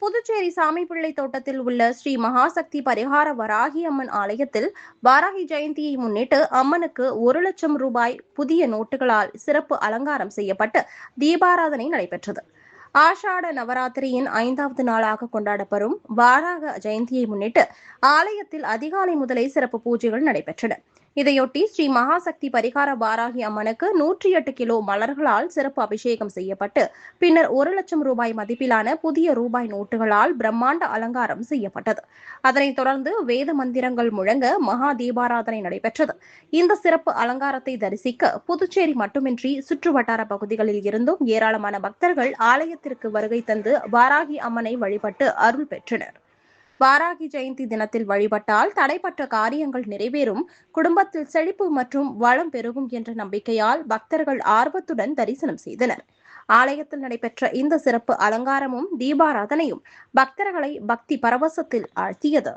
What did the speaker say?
புதுச்சேரி சாமிப்பிள்ளை தோட்டத்தில் உள்ள ஸ்ரீ மகாசக்தி பரிகார வராகி அம்மன் ஆலயத்தில் வாராகி ஜெயந்தியை முன்னிட்டு அம்மனுக்கு 1,00,000 ரூபாய் புதிய நோட்டுகளால் சிறப்பு அலங்காரம் செய்யப்பட்டு தீபாராதனை நடைபெற்றது. ஆஷாட நவராத்திரியின் 5வது நாளாக கொண்டாடப்படும் வாராக ஜெயந்தியை முன்னிட்டு ஆலயத்தில் அதிகாலை முதலே சிறப்பு பூஜைகள் நடைபெற்றன. இதையொட்டி ஸ்ரீ மகாசக்தி பரிகார வாராகி அம்மனுக்கு 108 கிலோ மலர்களால் சிறப்பு அபிஷேகம் செய்யப்பட்டு பின்னர் 1,00,000 ரூபாய் மதிப்பிலான புதிய ரூபாய் நோட்டுகளால் பிரம்மாண்ட அலங்காரம் செய்யப்பட்டது. அதனைத் தொடர்ந்து வேத மந்திரங்கள் முழங்க மகா தீபாராதனை நடைபெற்றது. இந்த சிறப்பு அலங்காரத்தை தரிசிக்க புதுச்சேரி மட்டுமின்றி சுற்றுவட்டார பகுதிகளில் இருந்தும் ஏராளமான பக்தர்கள் ஆலயத்திற்கு வருகை தந்து வாராகி அம்மனை வழிபட்டு அருள் பெற்றனர். வாராகி ஜெயந்தி தினத்தில் வழிபட்டால் தடைப்பட்ட காரியங்கள் நிறைவேறும், குடும்பத்தில் செழிப்பு மற்றும் வளம் பெருகும் என்ற நம்பிக்கையால் பக்தர்கள் ஆர்வத்துடன் தரிசனம் செய்தனர். ஆலயத்தில் நடைபெற்ற இந்த சிறப்பு அலங்காரமும் தீபாராதனையும் பக்தர்களை பக்தி பரவசத்தில் ஆழ்த்தியது.